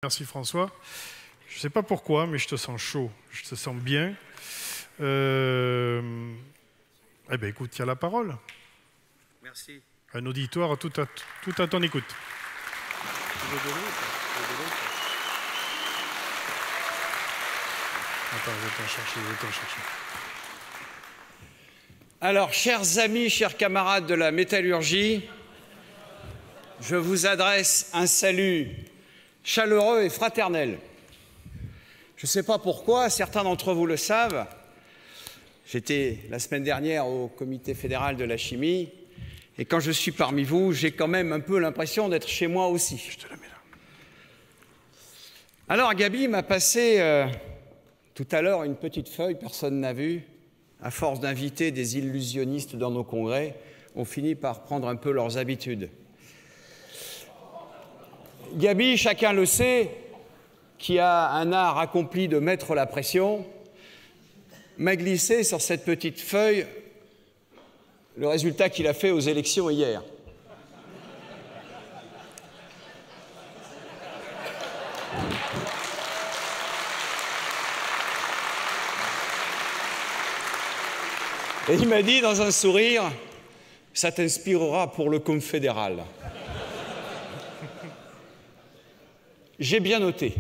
Merci François. Je ne sais pas pourquoi, mais je te sens chaud, je te sens bien. Eh bien, écoute, tu as la parole. Merci. Un auditoire tout à ton écoute. Attends, je vais t'en chercher. Alors, chers amis, chers camarades de la métallurgie, je vous adresse un salut chaleureux et fraternel. Je ne sais pas pourquoi, certains d'entre vous le savent. J'étais la semaine dernière au comité fédéral de la chimie et quand je suis parmi vous, j'ai quand même un peu l'impression d'être chez moi aussi. Je te la mets là. Alors, Gabi m'a passé tout à l'heure une petite feuille, personne n'a vu. À force d'inviter des illusionnistes dans nos congrès, on finit par prendre un peu leurs habitudes. Gabi, chacun le sait, qui a un art accompli de mettre la pression, m'a glissé sur cette petite feuille le résultat qu'il a fait aux élections hier. Et il m'a dit dans un sourire, ça t'inspirera pour le confédéral. J'ai bien noté.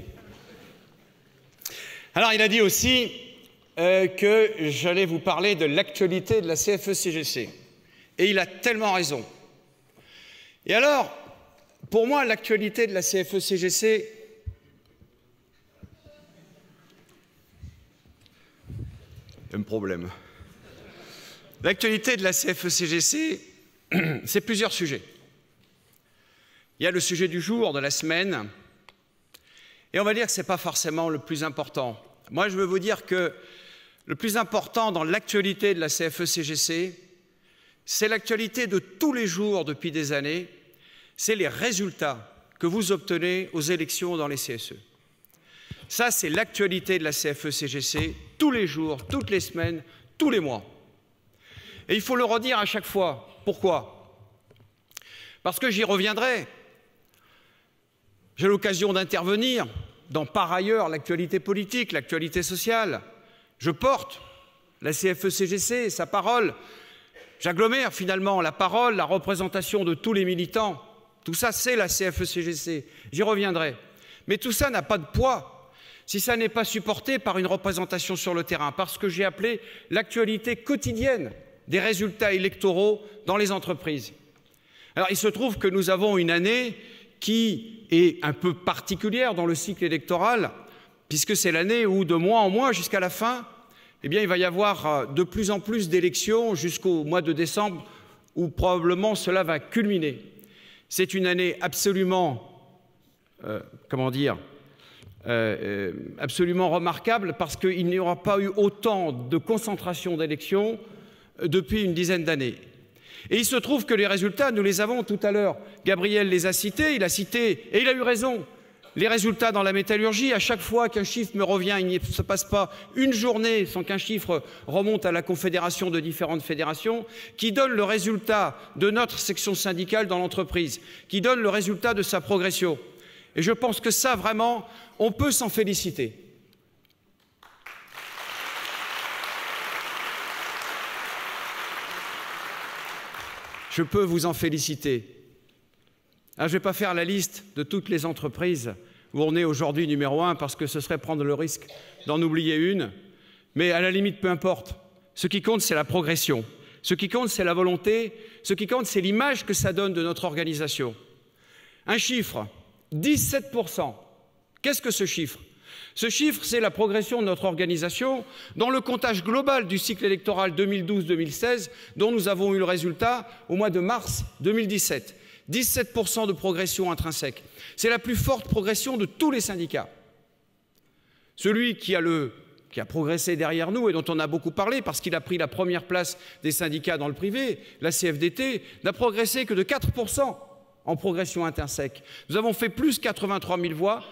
Alors il a dit aussi que j'allais vous parler de l'actualité de la CFE-CGC. Et il a tellement raison. Et alors, pour moi, l'actualité de la CFE-CGC, un problème. L'actualité de la CFE-CGC, c'est plusieurs sujets. Il y a le sujet du jour, de la semaine, et on va dire que ce n'est pas forcément le plus important. Moi, je veux vous dire que le plus important dans l'actualité de la CFE-CGC, c'est l'actualité de tous les jours depuis des années, c'est les résultats que vous obtenez aux élections dans les CSE. Ça, c'est l'actualité de la CFE-CGC, tous les jours, toutes les semaines, tous les mois. Et il faut le redire à chaque fois. Pourquoi? Parce que j'y reviendrai. J'ai l'occasion d'intervenir dans, par ailleurs, l'actualité politique, l'actualité sociale. Je porte la CFE-CGC, sa parole. J'agglomère finalement la parole, la représentation de tous les militants. Tout ça, c'est la CFE-CGC. J'y reviendrai. Mais tout ça n'a pas de poids si ça n'est pas supporté par une représentation sur le terrain, parce que j'ai appelé l'actualité quotidienne des résultats électoraux dans les entreprises. Alors, il se trouve que nous avons une année qui est un peu particulière dans le cycle électoral, puisque c'est l'année où, de mois en mois jusqu'à la fin, eh bien, il va y avoir de plus en plus d'élections jusqu'au mois de décembre, où probablement cela va culminer. C'est une année absolument, absolument remarquable, parce qu'il n'y aura pas eu autant de concentration d'élections depuis une dizaine d'années. Et il se trouve que les résultats, nous les avons tout à l'heure. Gabriel les a cités, et il a eu raison. Les résultats dans la métallurgie, à chaque fois qu'un chiffre me revient, il ne se passe pas une journée sans qu'un chiffre remonte à la confédération de différentes fédérations, qui donne le résultat de notre section syndicale dans l'entreprise, qui donne le résultat de sa progression. Et je pense que ça, vraiment, on peut s'en féliciter. Je peux vous en féliciter. Alors, je ne vais pas faire la liste de toutes les entreprises où on est aujourd'hui numéro 1 parce que ce serait prendre le risque d'en oublier une. Mais à la limite, peu importe. Ce qui compte, c'est la progression. Ce qui compte, c'est la volonté. Ce qui compte, c'est l'image que ça donne de notre organisation. Un chiffre, 17%. Qu'est-ce que ce chiffre? Ce chiffre, c'est la progression de notre organisation dans le comptage global du cycle électoral 2012-2016, dont nous avons eu le résultat au mois de mars 2017. 17% de progression intrinsèque. C'est la plus forte progression de tous les syndicats. Celui qui a progressé derrière nous et dont on a beaucoup parlé parce qu'il a pris la première place des syndicats dans le privé, la CFDT, n'a progressé que de 4% en progression intrinsèque. Nous avons fait plus 83 000 voix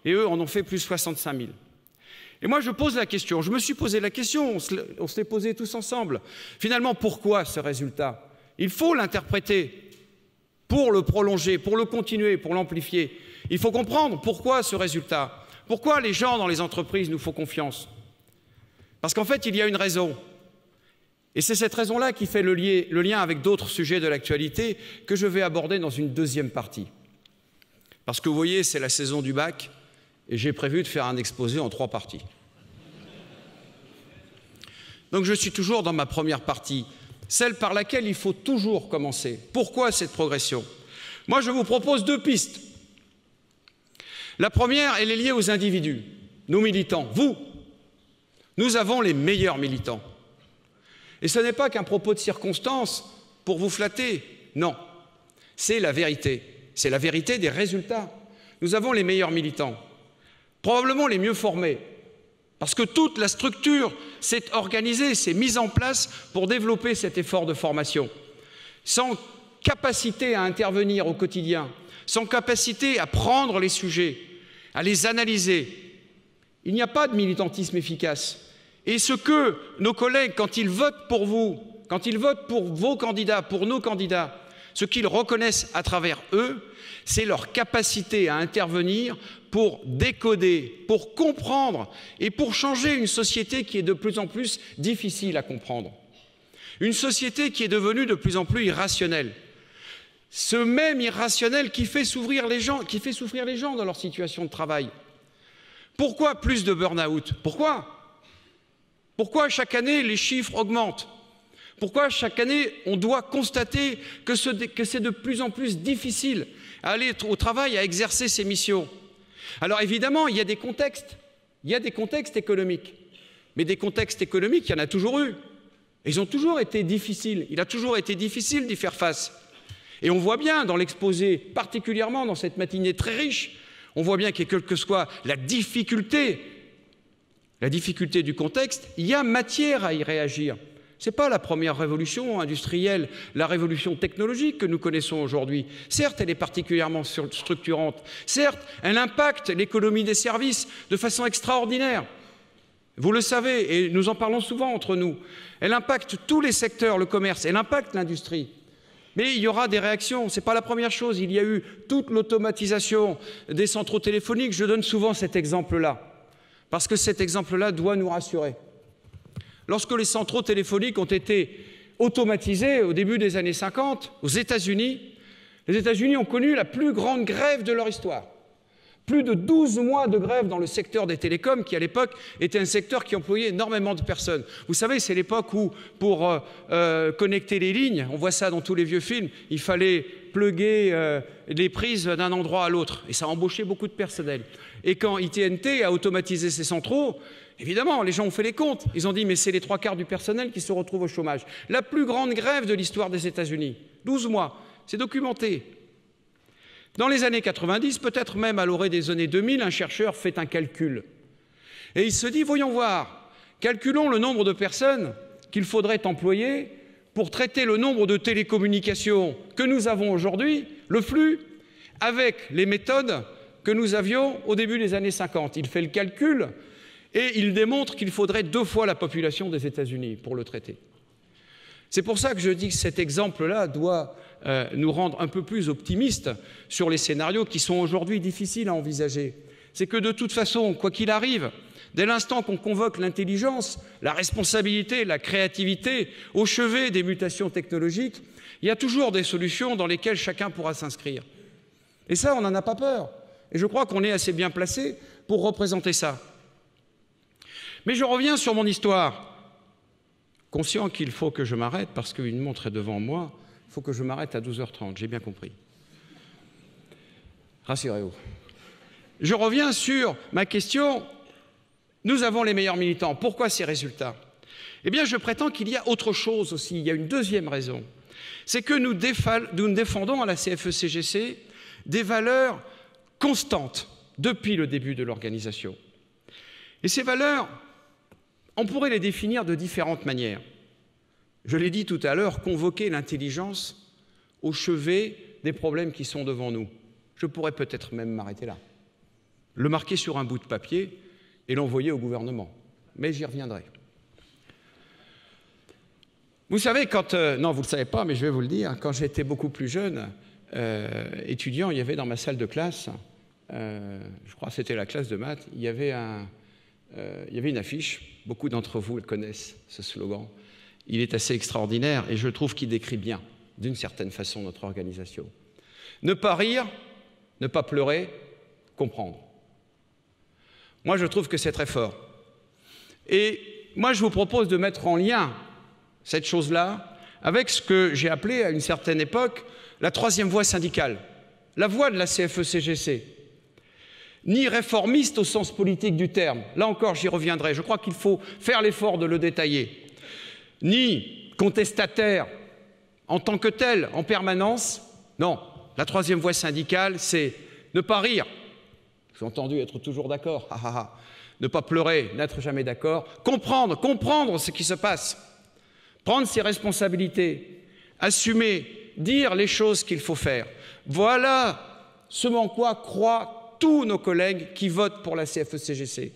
et eux en ont fait plus 65 000. Et moi, je pose la question, je me suis posé la question, on se l'est posé tous ensemble. Finalement, pourquoi ce résultat? Il faut l'interpréter pour le prolonger, pour le continuer, pour l'amplifier. Il faut comprendre pourquoi ce résultat, pourquoi les gens dans les entreprises nous font confiance. Parce qu'en fait, il y a une raison. Et c'est cette raison-là qui fait le lien avec d'autres sujets de l'actualité que je vais aborder dans une deuxième partie. Parce que vous voyez, c'est la saison du bac et j'ai prévu de faire un exposé en 3 parties. Donc je suis toujours dans ma première partie, celle par laquelle il faut toujours commencer. Pourquoi cette progression? Moi, je vous propose 2 pistes. La première, elle est liée aux individus, nos militants, vous. Nous avons les meilleurs militants. Et ce n'est pas qu'un propos de circonstance pour vous flatter, non. C'est la vérité. C'est la vérité des résultats. Nous avons les meilleurs militants, probablement les mieux formés, parce que toute la structure s'est organisée, s'est mise en place pour développer cet effort de formation. Sans capacité à intervenir au quotidien, sans capacité à prendre les sujets, à les analyser, il n'y a pas de militantisme efficace. Et ce que nos collègues, quand ils votent pour vous, quand ils votent pour vos candidats, pour nos candidats, ce qu'ils reconnaissent à travers eux, c'est leur capacité à intervenir pour décoder, pour comprendre et pour changer une société qui est de plus en plus difficile à comprendre. Une société qui est devenue de plus en plus irrationnelle. Ce même irrationnel qui fait souffrir les gens dans leur situation de travail. Pourquoi plus de burn-out? Pourquoi chaque année les chiffres augmentent? Pourquoi chaque année on doit constater que c'est de plus en plus difficile à aller au travail, à exercer ses missions? Alors évidemment, il y a des contextes économiques. Mais des contextes économiques, il y en a toujours eu. Ils ont toujours été difficiles. Il a toujours été difficile d'y faire face. Et on voit bien dans l'exposé, particulièrement dans cette matinée très riche, on voit bien que quelle que soit la difficulté du contexte, il y a matière à y réagir. Ce n'est pas la première révolution industrielle, la révolution technologique que nous connaissons aujourd'hui. Certes, elle est particulièrement structurante. Certes, elle impacte l'économie des services de façon extraordinaire. Vous le savez, et nous en parlons souvent entre nous. Elle impacte tous les secteurs, le commerce, elle impacte l'industrie. Mais il y aura des réactions, ce n'est pas la première chose. Il y a eu toute l'automatisation des centraux téléphoniques. Je donne souvent cet exemple-là, parce que cet exemple-là doit nous rassurer. Lorsque les centraux téléphoniques ont été automatisés au début des années 50, aux États-Unis, les États-Unis ont connu la plus grande grève de leur histoire. Plus de 12 mois de grève dans le secteur des télécoms, qui à l'époque était un secteur qui employait énormément de personnes. Vous savez, c'est l'époque où, pour connecter les lignes, on voit ça dans tous les vieux films, il fallait plugger les prises d'un endroit à l'autre. Et ça a embauché beaucoup de personnel. Et quand AT&T a automatisé ses centraux, évidemment, les gens ont fait les comptes. Ils ont dit, mais c'est les 3/4 du personnel qui se retrouvent au chômage. La plus grande grève de l'histoire des États-Unis. 12 mois. C'est documenté. Dans les années 90, peut-être même à l'orée des années 2000, un chercheur fait un calcul. Et il se dit, voyons voir, calculons le nombre de personnes qu'il faudrait employer pour traiter le nombre de télécommunications que nous avons aujourd'hui, le flux, avec les méthodes que nous avions au début des années 50. Il fait le calcul et il démontre qu'il faudrait 2 fois la population des États-Unis pour le traiter. C'est pour ça que je dis que cet exemple-là doit nous rendre un peu plus optimistes sur les scénarios qui sont aujourd'hui difficiles à envisager. C'est que de toute façon, quoi qu'il arrive, dès l'instant qu'on convoque l'intelligence, la responsabilité, la créativité au chevet des mutations technologiques, il y a toujours des solutions dans lesquelles chacun pourra s'inscrire. Et ça, on n'en a pas peur. Et je crois qu'on est assez bien placé pour représenter ça. Mais je reviens sur mon histoire. Conscient qu'il faut que je m'arrête, parce qu'une montre est devant moi, il faut que je m'arrête à 12h30, j'ai bien compris. Rassurez-vous. Je reviens sur ma question. Nous avons les meilleurs militants. Pourquoi ces résultats? Eh bien, je prétends qu'il y a autre chose aussi. Il y a une deuxième raison. C'est que nous défendons à la CFE-CGC des valeurs constantes depuis le début de l'organisation. Et ces valeurs, on pourrait les définir de différentes manières. Je l'ai dit tout à l'heure, convoquer l'intelligence au chevet des problèmes qui sont devant nous. Je pourrais peut-être même m'arrêter là. Le marquer sur un bout de papier et l'envoyer au gouvernement. Mais j'y reviendrai. Vous savez, non, vous ne le savez pas, mais je vais vous le dire, quand j'étais beaucoup plus jeune, étudiant, il y avait dans ma salle de classe je crois que c'était la classe de maths, il y avait une affiche, beaucoup d'entre vous le connaissent, ce slogan. Il est assez extraordinaire et je trouve qu'il décrit bien, d'une certaine façon, notre organisation. Ne pas rire, ne pas pleurer, comprendre. Moi, je trouve que c'est très fort. Et moi, je vous propose de mettre en lien cette chose-là avec ce que j'ai appelé à une certaine époque la troisième voie syndicale, la voie de la CFE-CGC. Ni réformiste au sens politique du terme, là encore j'y reviendrai, je crois qu'il faut faire l'effort de le détailler, ni contestataire en tant que tel, en permanence, non, la troisième voie syndicale, c'est ne pas rire, j'ai entendu être toujours d'accord, ne pas pleurer, n'être jamais d'accord, comprendre ce qui se passe, prendre ses responsabilités, assumer, dire les choses qu'il faut faire. Voilà ce en quoi croient tous nos collègues qui votent pour la CFE-CGC.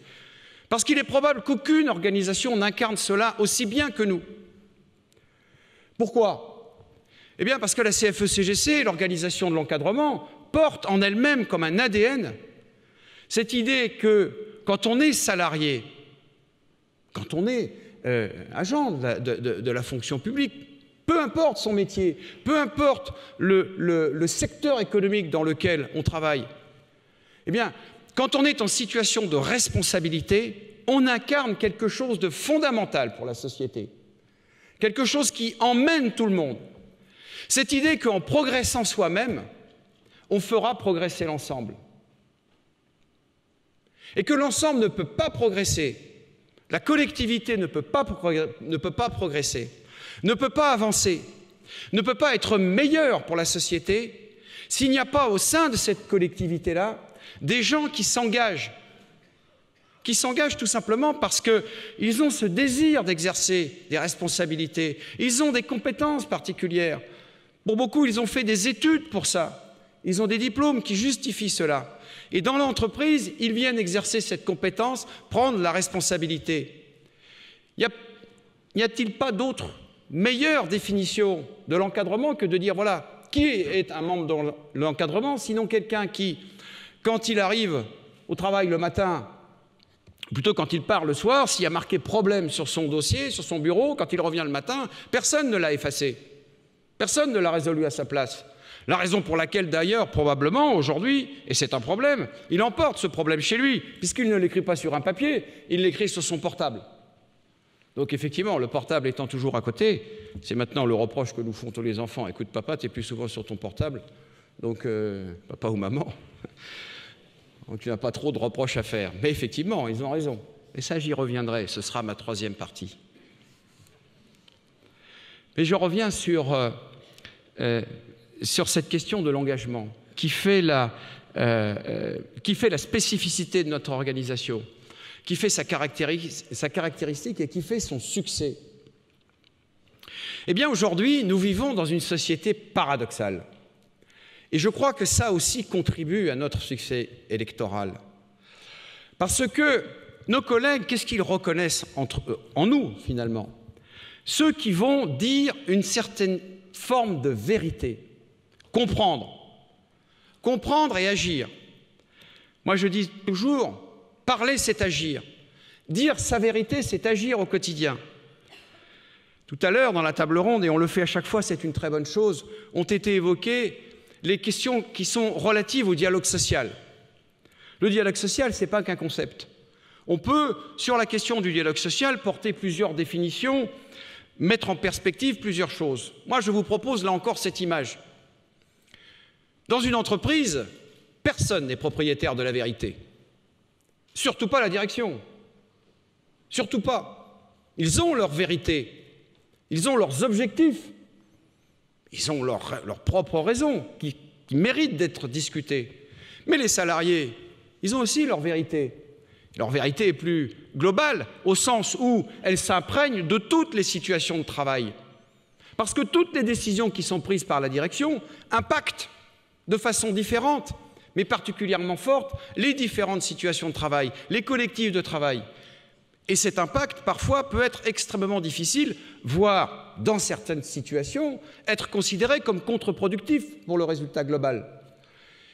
Parce qu'il est probable qu'aucune organisation n'incarne cela aussi bien que nous. Pourquoi? Eh bien parce que la CFE-CGC, l'organisation de l'encadrement, porte en elle-même comme un ADN cette idée que quand on est salarié, quand on est agent de la fonction publique, peu importe son métier, peu importe le secteur économique dans lequel on travaille, eh bien, quand on est en situation de responsabilité, on incarne quelque chose de fondamental pour la société, quelque chose qui emmène tout le monde. Cette idée qu'en progressant soi-même, on fera progresser l'ensemble. Et que l'ensemble ne peut pas progresser, la collectivité ne peut pas progresser, ne peut pas avancer, ne peut pas être meilleure pour la société s'il n'y a pas au sein de cette collectivité-là des gens qui s'engagent tout simplement parce qu'ils ont ce désir d'exercer des responsabilités, ils ont des compétences particulières. Pour beaucoup, ils ont fait des études pour ça, ils ont des diplômes qui justifient cela. Et dans l'entreprise, ils viennent exercer cette compétence, prendre la responsabilité. N'y a-t-il pas d'autre meilleure définition de l'encadrement que de dire, voilà, qui est un membre de l'encadrement, sinon quelqu'un qui, quand il arrive au travail le matin, plutôt quand il part le soir, s'il y a marqué problème sur son dossier, sur son bureau, quand il revient le matin, personne ne l'a effacé. Personne ne l'a résolu à sa place. La raison pour laquelle, d'ailleurs, probablement, aujourd'hui, et c'est un problème, il emporte ce problème chez lui, puisqu'il ne l'écrit pas sur un papier, il l'écrit sur son portable. Donc, effectivement, le portable étant toujours à côté, c'est maintenant le reproche que nous font tous les enfants. Écoute, papa, tu es plus souvent sur ton portable, donc papa ou maman, donc tu n'as pas trop de reproches à faire. Mais effectivement, ils ont raison. Et ça, j'y reviendrai, ce sera ma troisième partie. Mais je reviens sur cette question de l'engagement qui fait la spécificité de notre organisation, qui fait sa caractéristique et qui fait son succès. Eh bien, aujourd'hui, nous vivons dans une société paradoxale. Et je crois que ça aussi contribue à notre succès électoral. Parce que nos collègues, qu'est-ce qu'ils reconnaissent en nous, finalement? Ceux qui vont dire une certaine forme de vérité. Comprendre et agir. Moi, je dis toujours, parler, c'est agir. Dire sa vérité, c'est agir au quotidien. Tout à l'heure, dans la table ronde, et on le fait à chaque fois, c'est une très bonne chose, ont été évoquées les questions qui sont relatives au dialogue social. Le dialogue social, ce n'est pas qu'un concept. On peut, sur la question du dialogue social, porter plusieurs définitions, mettre en perspective plusieurs choses. Moi, je vous propose là encore cette image. Dans une entreprise, personne n'est propriétaire de la vérité. Surtout pas la direction. Surtout pas. Ils ont leur vérité. Ils ont leurs objectifs. Ils ont leurs propres raisons qui méritent d'être discutées. Mais les salariés, ils ont aussi leur vérité. Leur vérité est plus globale, au sens où elle s'imprègne de toutes les situations de travail. Parce que toutes les décisions qui sont prises par la direction impactent de façon différente, mais particulièrement forte, les différentes situations de travail, les collectifs de travail. Et cet impact, parfois, peut être extrêmement difficile, voire, dans certaines situations, être considéré comme contre-productif pour le résultat global.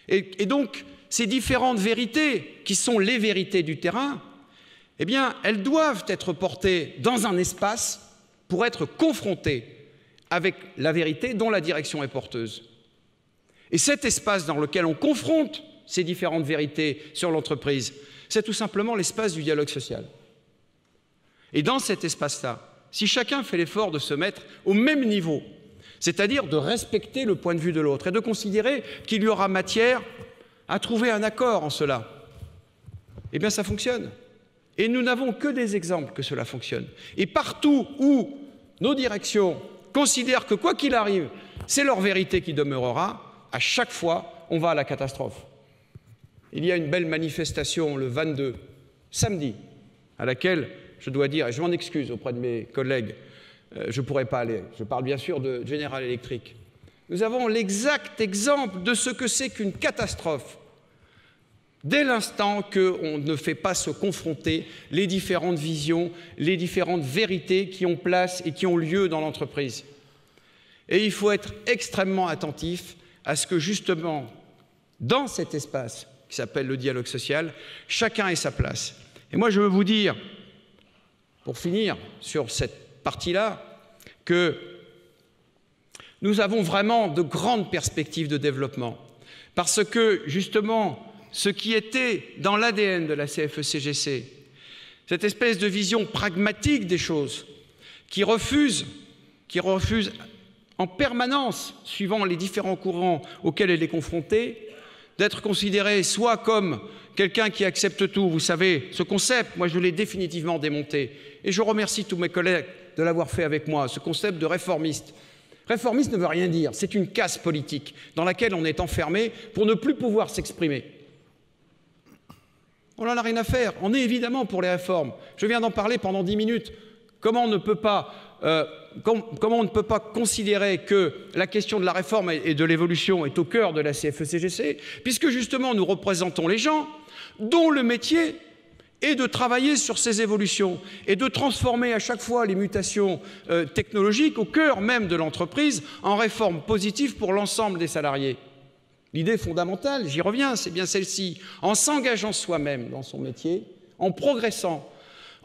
Et donc, ces différentes vérités, qui sont les vérités du terrain, eh bien, elles doivent être portées dans un espace pour être confrontées avec la vérité dont la direction est porteuse. Et cet espace dans lequel on confronte ces différentes vérités sur l'entreprise, c'est tout simplement l'espace du dialogue social. Et dans cet espace-là, si chacun fait l'effort de se mettre au même niveau, c'est-à-dire de respecter le point de vue de l'autre et de considérer qu'il y aura matière à trouver un accord en cela, eh bien ça fonctionne. Et nous n'avons que des exemples que cela fonctionne. Et partout où nos directions considèrent que quoi qu'il arrive, c'est leur vérité qui demeurera, à chaque fois, on va à la catastrophe. Il y a une belle manifestation le 22, samedi, à laquelle je dois dire, et je m'en excuse auprès de mes collègues, je ne pourrai pas aller. Je parle bien sûr de General Electric. Nous avons l'exact exemple de ce que c'est qu'une catastrophe. Dès l'instant qu'on ne fait pas se confronter les différentes visions, les différentes vérités qui ont place et qui ont lieu dans l'entreprise. Et il faut être extrêmement attentif à ce que justement, dans cet espace qui s'appelle le dialogue social, chacun ait sa place. Et moi, je veux vous dire, pour finir sur cette partie-là, que nous avons vraiment de grandes perspectives de développement. Parce que, justement, ce qui était dans l'ADN de la CFE-CGC, cette espèce de vision pragmatique des choses, qui refuse en permanence, suivant les différents courants auxquels elle est confrontée, d'être considérée soit comme quelqu'un qui accepte tout. Vous savez, ce concept, moi je l'ai définitivement démonté. Et je remercie tous mes collègues de l'avoir fait avec moi, ce concept de réformiste. Réformiste ne veut rien dire, c'est une casse politique dans laquelle on est enfermé pour ne plus pouvoir s'exprimer. On n'en a rien à faire, on est évidemment pour les réformes. Je viens d'en parler pendant 10 minutes. Comment on ne peut pas considérer que la question de la réforme et de l'évolution est au cœur de la CFE-CGC, puisque justement nous représentons les gens dont le métier est de travailler sur ces évolutions et de transformer à chaque fois les mutations technologiques au cœur même de l'entreprise en réformes positives pour l'ensemble des salariés. L'idée fondamentale, j'y reviens, c'est bien celle-ci, en s'engageant soi-même dans son métier, en progressant,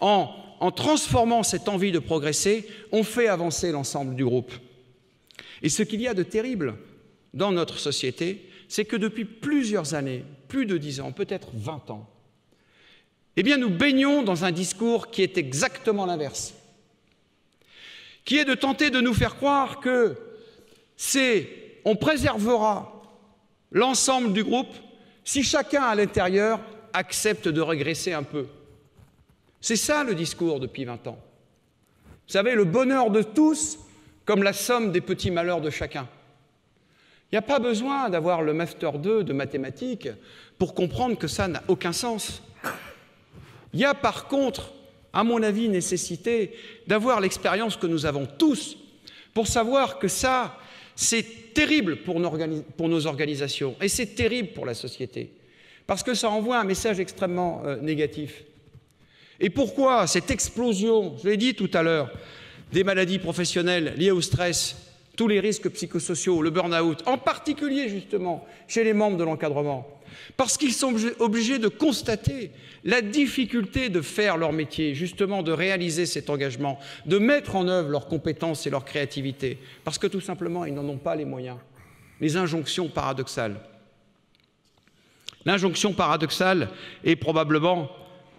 en transformant cette envie de progresser, on fait avancer l'ensemble du groupe. Et ce qu'il y a de terrible dans notre société, c'est que depuis plusieurs années, plus de 10 ans, peut-être 20 ans, eh bien nous baignons dans un discours qui est exactement l'inverse, qui est de tenter de nous faire croire que on préservera l'ensemble du groupe si chacun à l'intérieur accepte de régresser un peu. C'est ça le discours depuis 20 ans. Vous savez, le bonheur de tous comme la somme des petits malheurs de chacun. Il n'y a pas besoin d'avoir le Master 2 de mathématiques pour comprendre que ça n'a aucun sens. Il y a par contre, à mon avis, nécessité d'avoir l'expérience que nous avons tous pour savoir que ça, c'est terrible pour nos organisations et c'est terrible pour la société parce que ça envoie un message extrêmement négatif. Et pourquoi cette explosion, je l'ai dit tout à l'heure, des maladies professionnelles liées au stress, tous les risques psychosociaux, le burn-out, en particulier justement chez les membres de l'encadrement? Parce qu'ils sont obligés de constater la difficulté de faire leur métier, justement de réaliser cet engagement, de mettre en œuvre leurs compétences et leur créativité, parce que tout simplement, ils n'en ont pas les moyens. Les injonctions paradoxales. L'injonction paradoxale est probablement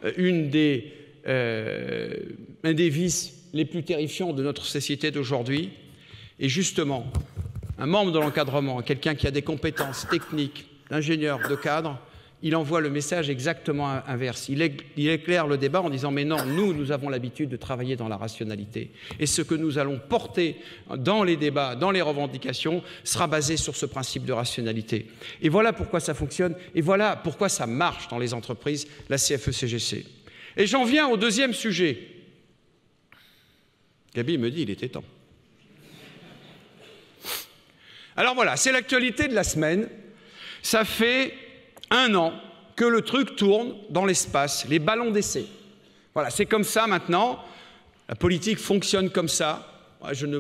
un des vices les plus terrifiants de notre société d'aujourd'hui. Et justement, un membre de l'encadrement, quelqu'un qui a des compétences techniques, d'ingénieur, de cadre, il envoie le message exactement inverse. Il éclaire le débat en disant « mais non, nous avons l'habitude de travailler dans la rationalité. Et ce que nous allons porter dans les débats, dans les revendications, sera basé sur ce principe de rationalité. » Et voilà pourquoi ça fonctionne, et voilà pourquoi ça marche dans les entreprises, la CFE-CGC. Et j'en viens au deuxième sujet. Gabi me dit il était temps. Alors voilà, c'est l'actualité de la semaine. Ça fait 1 an que le truc tourne dans l'espace, les ballons d'essai. Voilà, c'est comme ça maintenant. La politique fonctionne comme ça. je ne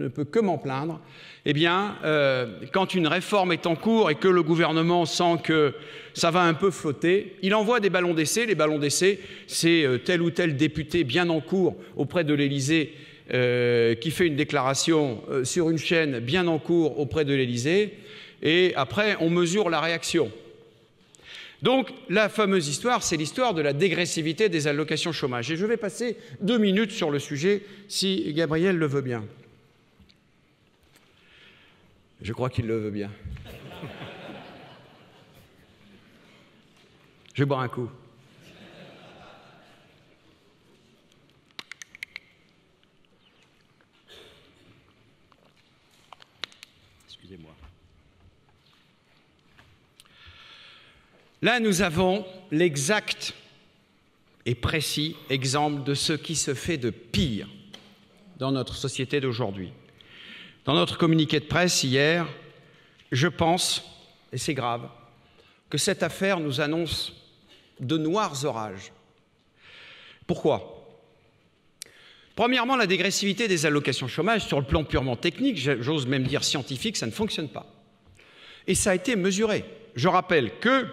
peux que m'en plaindre, eh bien, quand une réforme est en cours et que le gouvernement sent que ça va un peu flotter, il envoie des ballons d'essai. Les ballons d'essai, c'est tel ou tel député bien en cours auprès de l'Élysée qui fait une déclaration sur une chaîne bien en cours auprès de l'Élysée, et après, on mesure la réaction. Donc, la fameuse histoire, c'est l'histoire de la dégressivité des allocations chômage. Et je vais passer 2 minutes sur le sujet, si Gabriel le veut bien. Je crois qu'il le veut bien. Je vais boire un coup. Excusez-moi. Là, nous avons l'exact et précis exemple de ce qui se fait de pire dans notre société d'aujourd'hui. Dans notre communiqué de presse hier, je pense, et c'est grave, que cette affaire nous annonce de noirs orages. Pourquoi ? Premièrement, la dégressivité des allocations chômage, sur le plan purement technique, j'ose même dire scientifique, ça ne fonctionne pas. Et ça a été mesuré. Je rappelle que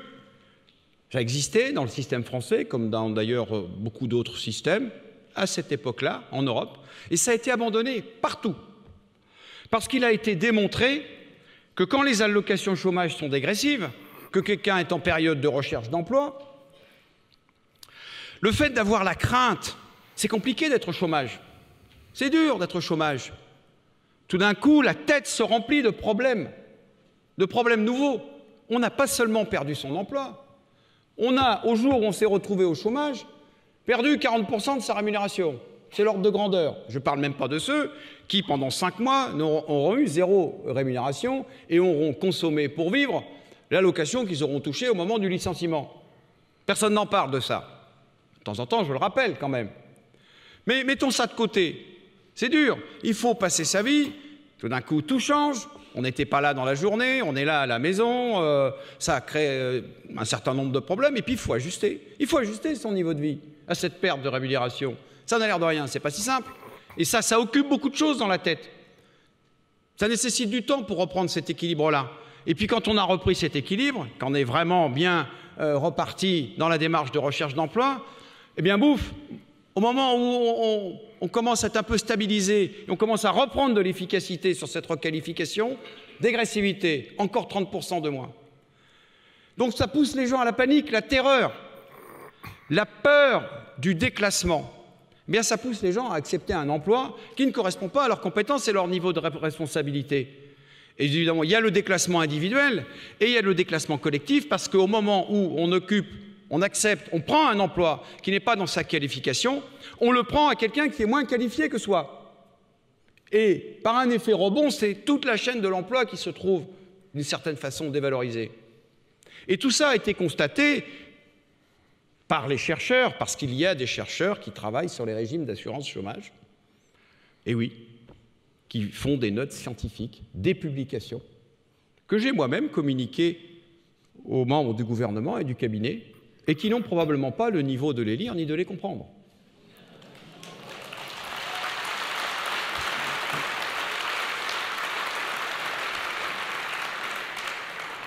ça existait dans le système français, comme dans d'ailleurs beaucoup d'autres systèmes, à cette époque-là, en Europe, et ça a été abandonné partout. Parce qu'il a été démontré que quand les allocations chômage sont dégressives, que quelqu'un est en période de recherche d'emploi, le fait d'avoir la crainte, c'est compliqué d'être au chômage. C'est dur d'être au chômage. Tout d'un coup, la tête se remplit de problèmes nouveaux. On n'a pas seulement perdu son emploi, on a, au jour où on s'est retrouvé au chômage, perdu 40% de sa rémunération. C'est l'ordre de grandeur. Je ne parle même pas de ceux qui, pendant 5 mois, auront eu 0 rémunération et auront consommé pour vivre l'allocation qu'ils auront touchée au moment du licenciement. Personne n'en parle de ça. De temps en temps, je le rappelle quand même. Mais mettons ça de côté. C'est dur. Il faut passer sa vie. Tout d'un coup, tout change. On n'était pas là dans la journée, on est là à la maison, ça crée un certain nombre de problèmes, et puis il faut ajuster. Il faut ajuster son niveau de vie à cette perte de rémunération. Ça n'a l'air de rien, c'est pas si simple. Et ça occupe beaucoup de choses dans la tête. Ça nécessite du temps pour reprendre cet équilibre-là. Et puis quand on a repris cet équilibre, quand on est vraiment bien reparti dans la démarche de recherche d'emploi, eh bien bouf, au moment où on commence à être un peu stabilisé et on commence à reprendre de l'efficacité sur cette requalification, dégressivité, encore 30% de moins. Donc ça pousse les gens à la panique, la terreur, la peur du déclassement. Eh bien ça pousse les gens à accepter un emploi qui ne correspond pas à leurs compétences et leur niveau de responsabilité. Et évidemment, il y a le déclassement individuel et il y a le déclassement collectif, parce qu'au moment où on accepte, on prend un emploi qui n'est pas dans sa qualification, on le prend à quelqu'un qui est moins qualifié que soi. Et par un effet rebond, c'est toute la chaîne de l'emploi qui se trouve d'une certaine façon dévalorisée. Et tout ça a été constaté par les chercheurs, parce qu'il y a des chercheurs qui travaillent sur les régimes d'assurance chômage, et oui, qui font des notes scientifiques, des publications, que j'ai moi-même communiquées aux membres du gouvernement et du cabinet, et qui n'ont probablement pas le niveau de les lire ni de les comprendre.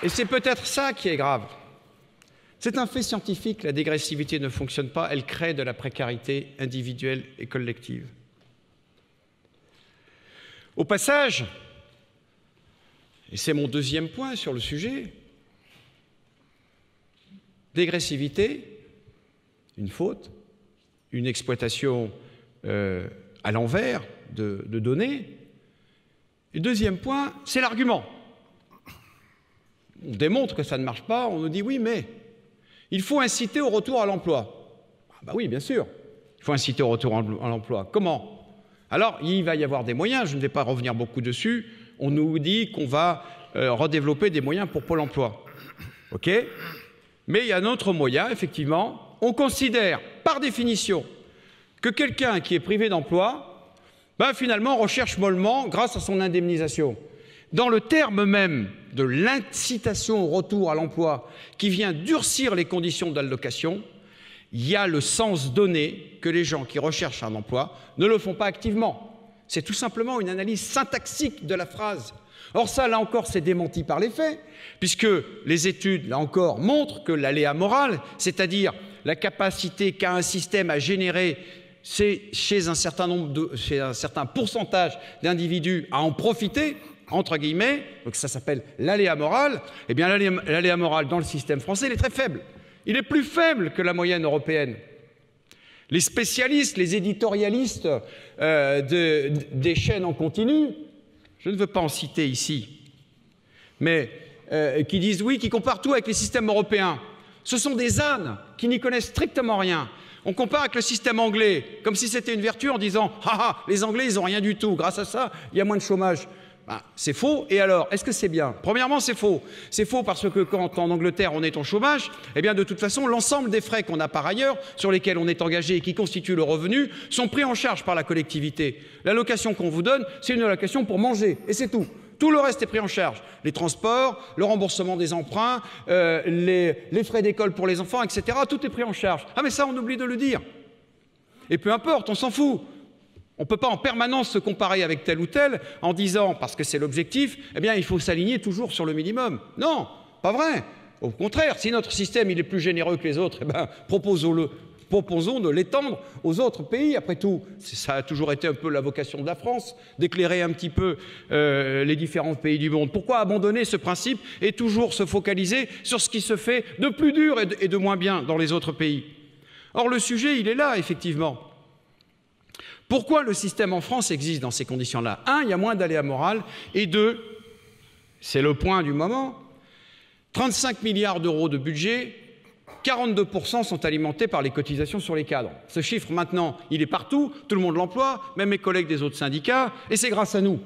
Et c'est peut-être ça qui est grave. C'est un fait scientifique, la dégressivité ne fonctionne pas, elle crée de la précarité individuelle et collective. Au passage, et c'est mon deuxième point sur le sujet, dégressivité, une faute, une exploitation à l'envers de données. Et deuxième point, c'est l'argument. On démontre que ça ne marche pas, on nous dit oui, mais il faut inciter au retour à l'emploi. Ah bah oui, bien sûr, il faut inciter au retour à l'emploi. Comment? Alors, il va y avoir des moyens, je ne vais pas revenir beaucoup dessus. On nous dit qu'on va redévelopper des moyens pour Pôle emploi. OK? Mais il y a un autre moyen, effectivement. On considère, par définition, que quelqu'un qui est privé d'emploi, ben, finalement, recherche mollement grâce à son indemnisation. Dans le terme même de l'incitation au retour à l'emploi qui vient durcir les conditions d'allocation, il y a le sens donné que les gens qui recherchent un emploi ne le font pas activement. C'est tout simplement une analyse syntaxique de la phrase. Or ça, là encore, c'est démenti par les faits, puisque les études, là encore, montrent que l'aléa moral, c'est-à-dire la capacité qu'a un système à générer chez un certain pourcentage d'individus à en profiter, entre guillemets, donc ça s'appelle l'aléa moral, eh bien l'aléa moral dans le système français, il est très faible. Il est plus faible que la moyenne européenne. Les spécialistes, les éditorialistes des chaînes en continu, je ne veux pas en citer ici, mais qui disent oui, qui comparent tout avec les systèmes européens. Ce sont des ânes qui n'y connaissent strictement rien. On compare avec le système anglais, comme si c'était une vertu en disant « Ah ah, les Anglais, ils n'ont rien du tout. Grâce à ça, il y a moins de chômage. » C'est faux. Et alors, est-ce que c'est bien? Premièrement, c'est faux. C'est faux parce que quand en Angleterre on est en chômage, eh bien de toute façon, l'ensemble des frais qu'on a par ailleurs, sur lesquels on est engagé et qui constituent le revenu, sont pris en charge par la collectivité. L'allocation qu'on vous donne, c'est une allocation pour manger, et c'est tout. Tout le reste est pris en charge. Les transports, le remboursement des emprunts, les frais d'école pour les enfants, etc. Tout est pris en charge. Ah mais ça, on oublie de le dire. Et peu importe, on s'en fout. On ne peut pas en permanence se comparer avec tel ou tel en disant, parce que c'est l'objectif, eh bien il faut s'aligner toujours sur le minimum. Non, pas vrai. Au contraire, si notre système il est plus généreux que les autres, eh bien proposons de l'étendre aux autres pays. Après tout, ça a toujours été un peu la vocation de la France, d'éclairer un petit peu les différents pays du monde. Pourquoi abandonner ce principe et toujours se focaliser sur ce qui se fait de plus dur et de moins bien dans les autres pays? Or, le sujet, il est là, effectivement. Pourquoi le système en France existe dans ces conditions-là? Un, il y a moins d'aléas moraux, et deux, c'est le point du moment, 35 milliards d'euros de budget, 42% sont alimentés par les cotisations sur les cadres. Ce chiffre, maintenant, il est partout, tout le monde l'emploie, même mes collègues des autres syndicats, et c'est grâce à nous.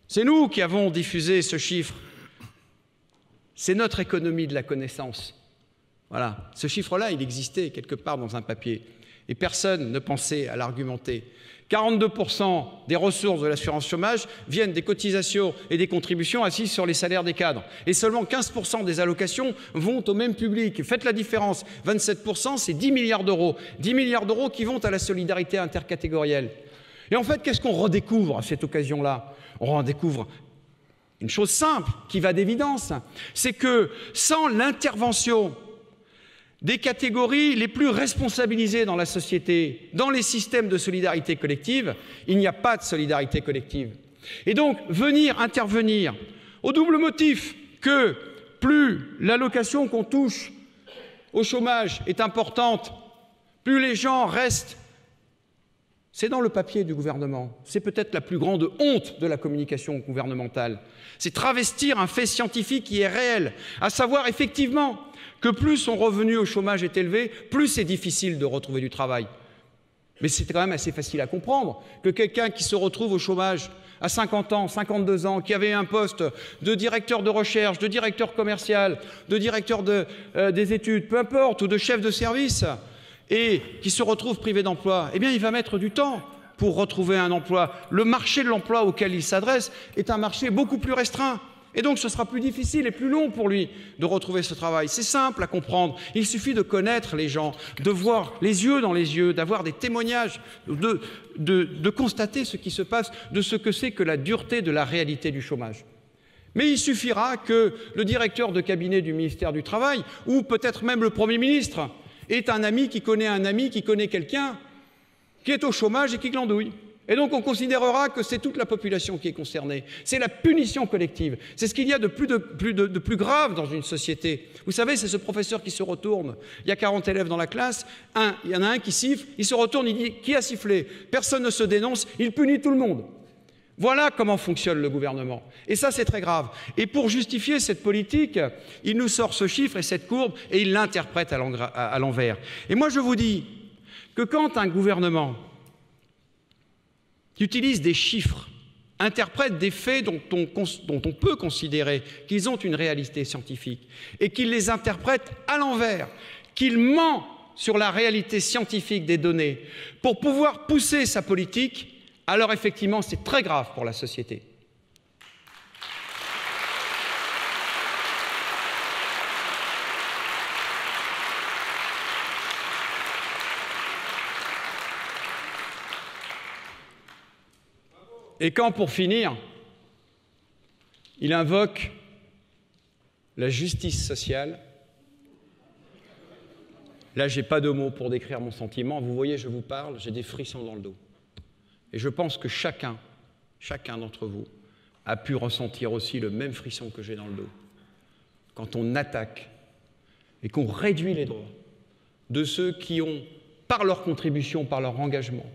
C'est nous qui avons diffusé ce chiffre. C'est notre économie de la connaissance. Voilà. Ce chiffre-là, il existait quelque part dans un papier, et personne ne pensait à l'argumenter. 42% des ressources de l'assurance chômage viennent des cotisations et des contributions assises sur les salaires des cadres. Et seulement 15% des allocations vont au même public. Faites la différence. 27%, c'est 10 milliards d'euros. 10 milliards d'euros qui vont à la solidarité intercatégorielle. Et en fait, qu'est-ce qu'on redécouvre à cette occasion-là? On redécouvre une chose simple, qui va d'évidence. C'est que sans l'intervention des catégories les plus responsabilisées dans la société, dans les systèmes de solidarité collective, il n'y a pas de solidarité collective. Et donc, venir intervenir au double motif que plus l'allocation qu'on touche au chômage est importante, plus les gens restent. C'est dans le papier du gouvernement. C'est peut-être la plus grande honte de la communication gouvernementale. C'est travestir un fait scientifique qui est réel, à savoir effectivement que plus son revenu au chômage est élevé, plus c'est difficile de retrouver du travail. Mais c'est quand même assez facile à comprendre que quelqu'un qui se retrouve au chômage à 50 ans, 52 ans, qui avait un poste de directeur de recherche, de directeur commercial, de directeur des études, peu importe, ou de chef de service, et qui se retrouve privé d'emploi, eh bien il va mettre du temps pour retrouver un emploi. Le marché de l'emploi auquel il s'adresse est un marché beaucoup plus restreint. Et donc ce sera plus difficile et plus long pour lui de retrouver ce travail. C'est simple à comprendre. Il suffit de connaître les gens, de voir les yeux dans les yeux, d'avoir des témoignages, de constater ce qui se passe, de ce que c'est que la dureté de la réalité du chômage. Mais il suffira que le directeur de cabinet du ministère du Travail, ou peut-être même le Premier ministre, ait un ami qui connaît quelqu'un qui est au chômage et qui glandouille. Et donc on considérera que c'est toute la population qui est concernée. C'est la punition collective. C'est ce qu'il y a de plus grave dans une société. Vous savez, c'est ce professeur qui se retourne. Il y a 40 élèves dans la classe, il y en a un qui siffle, il se retourne, il dit « Qui a sifflé ?» Personne ne se dénonce, il punit tout le monde. Voilà comment fonctionne le gouvernement. Et ça, c'est très grave. Et pour justifier cette politique, il nous sort ce chiffre et cette courbe et il l'interprète à l'envers. Et moi, je vous dis que quand un gouvernement qui utilise des chiffres, interprète des faits dont on peut considérer qu'ils ont une réalité scientifique, et qu'il les interprète à l'envers, qu'il ment sur la réalité scientifique des données pour pouvoir pousser sa politique, alors effectivement c'est très grave pour la société. Et quand, pour finir, il invoque la justice sociale, là, je n'ai pas de mots pour décrire mon sentiment. Vous voyez, je vous parle, j'ai des frissons dans le dos. Et je pense que chacun d'entre vous a pu ressentir aussi le même frisson que j'ai dans le dos. Quand on attaque et qu'on réduit les droits de ceux qui ont, par leur contribution, par leur engagement,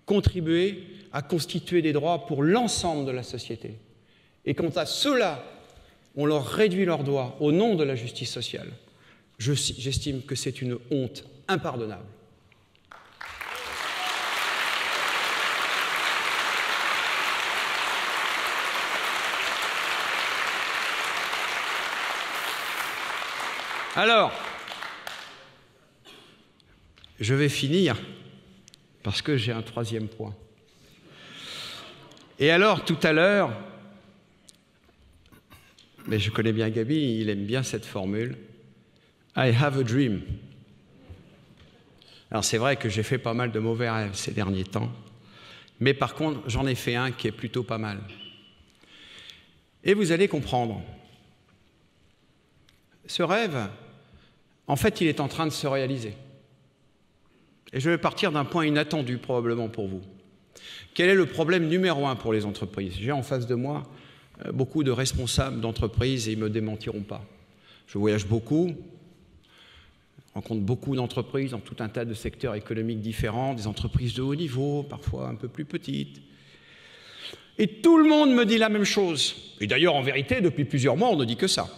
contribué à constituer des droits pour l'ensemble de la société. Et quant à ceux-là, on leur réduit leurs droits au nom de la justice sociale. J'estime que c'est une honte impardonnable. Alors, je vais finir parce que j'ai un troisième point. Et alors, tout à l'heure, mais je connais bien Gaby, il aime bien cette formule, I have a dream. Alors c'est vrai que j'ai fait pas mal de mauvais rêves ces derniers temps, mais par contre, j'en ai fait un qui est plutôt pas mal. Et vous allez comprendre. Ce rêve, en fait, il est en train de se réaliser. Et je vais partir d'un point inattendu probablement pour vous. Quel est le problème numéro 1 pour les entreprises? J'ai en face de moi beaucoup de responsables d'entreprises et ils ne me démentiront pas. Je voyage beaucoup, rencontre beaucoup d'entreprises dans tout un tas de secteurs économiques différents, des entreprises de haut niveau, parfois un peu plus petites. Et tout le monde me dit la même chose. Et d'ailleurs, en vérité, depuis plusieurs mois, on ne dit que ça.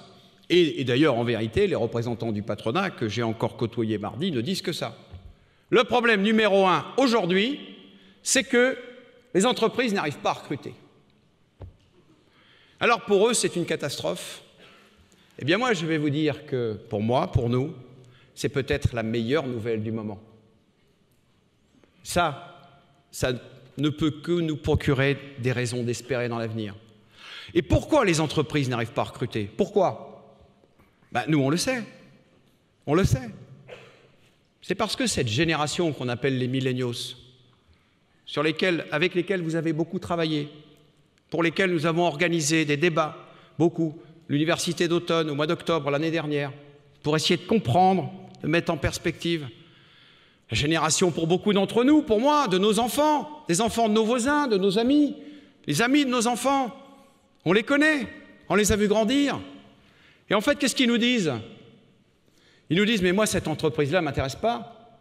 Et d'ailleurs, en vérité, les représentants du patronat que j'ai encore côtoyés mardi ne disent que ça. Le problème numéro 1 aujourd'hui, c'est que les entreprises n'arrivent pas à recruter. Alors pour eux, c'est une catastrophe. Eh bien moi, je vais vous dire que pour moi, pour nous, c'est peut-être la meilleure nouvelle du moment. Ça ne peut que nous procurer des raisons d'espérer dans l'avenir. Et pourquoi les entreprises n'arrivent pas à recruter? Pourquoi? Nous, on le sait. On le sait. C'est parce que cette génération qu'on appelle les millennials, avec lesquels vous avez beaucoup travaillé, pour lesquels nous avons organisé des débats, beaucoup, l'université d'automne au mois d'octobre l'année dernière, pour essayer de comprendre, de mettre en perspective. La génération pour beaucoup d'entre nous, pour moi, de nos enfants, des enfants de nos voisins, de nos amis, les amis de nos enfants, on les connaît, on les a vus grandir. Et en fait, qu'est-ce qu'ils nous disent? Ils nous disent, mais moi, cette entreprise-là ne m'intéresse pas.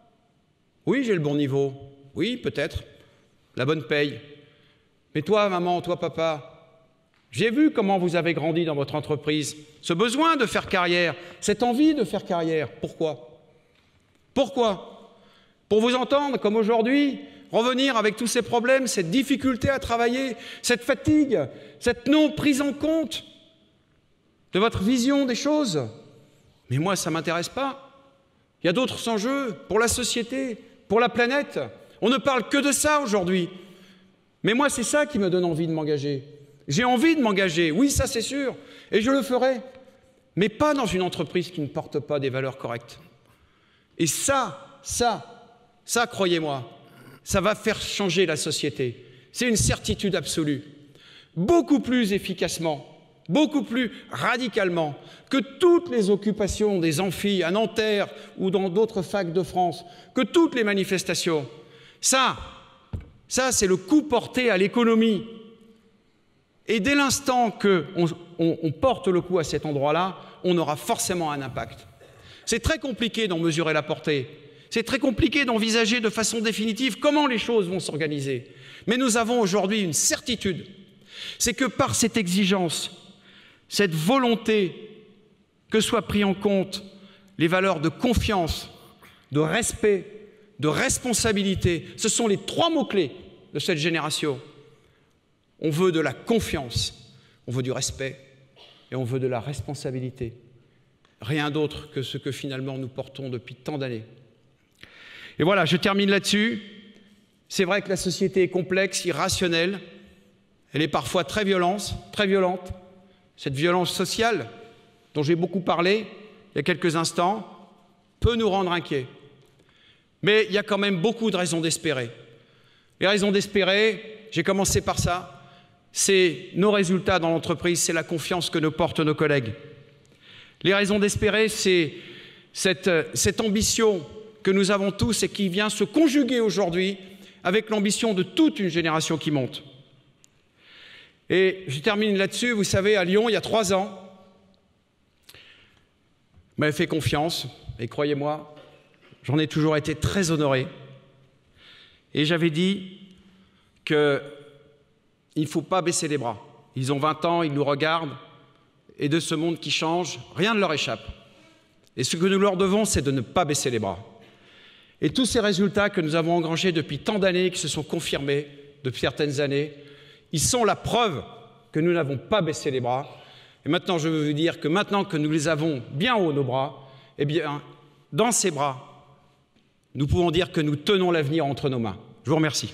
Oui, j'ai le bon niveau. Oui, peut-être. La bonne paye. Mais toi, maman, toi, papa, j'ai vu comment vous avez grandi dans votre entreprise. Ce besoin de faire carrière, cette envie de faire carrière. Pourquoi? Pourquoi? Pour vous entendre, comme aujourd'hui, revenir avec tous ces problèmes, cette difficulté à travailler, cette fatigue, cette non prise en compte de votre vision des choses. Mais moi, ça ne m'intéresse pas. Il y a d'autres enjeux pour la société, pour la planète. On ne parle que de ça aujourd'hui. Mais moi, c'est ça qui me donne envie de m'engager. J'ai envie de m'engager, oui, ça c'est sûr, et je le ferai. Mais pas dans une entreprise qui ne porte pas des valeurs correctes. Et ça, croyez-moi, ça va faire changer la société. C'est une certitude absolue. Beaucoup plus efficacement, beaucoup plus radicalement que toutes les occupations des amphis à Nanterre ou dans d'autres facs de France, que toutes les manifestations. Ça, c'est le coup porté à l'économie. Et dès l'instant qu'on porte le coup à cet endroit-là, on aura forcément un impact. C'est très compliqué d'en mesurer la portée. C'est très compliqué d'envisager de façon définitive comment les choses vont s'organiser. Mais nous avons aujourd'hui une certitude. C'est que par cette exigence, cette volonté que soient pris en compte les valeurs de confiance, de respect, de responsabilité, ce sont les 3 mots-clés de cette génération. On veut de la confiance, on veut du respect et on veut de la responsabilité. Rien d'autre que ce que finalement nous portons depuis tant d'années. Et voilà, je termine là-dessus. C'est vrai que la société est complexe, irrationnelle. Elle est parfois très violente. Cette violence sociale, dont j'ai beaucoup parlé il y a quelques instants, peut nous rendre inquiets. Mais il y a quand même beaucoup de raisons d'espérer. Les raisons d'espérer, j'ai commencé par ça, c'est nos résultats dans l'entreprise, c'est la confiance que nous portent nos collègues. Les raisons d'espérer, c'est cette ambition que nous avons tous et qui vient se conjuguer aujourd'hui avec l'ambition de toute une génération qui monte. Et je termine là-dessus. Vous savez, à Lyon, il y a 3 ans, vous m'avez fait confiance, et croyez-moi, j'en ai toujours été très honoré. Et j'avais dit qu'il ne faut pas baisser les bras. Ils ont 20 ans, ils nous regardent, et de ce monde qui change, rien ne leur échappe. Et ce que nous leur devons, c'est de ne pas baisser les bras. Et tous ces résultats que nous avons engrangés depuis tant d'années, qui se sont confirmés depuis certaines années, ils sont la preuve que nous n'avons pas baissé les bras. Et maintenant, je veux vous dire que maintenant que nous les avons bien haut nos bras, eh bien, dans ces bras, nous pouvons dire que nous tenons l'avenir entre nos mains. Je vous remercie.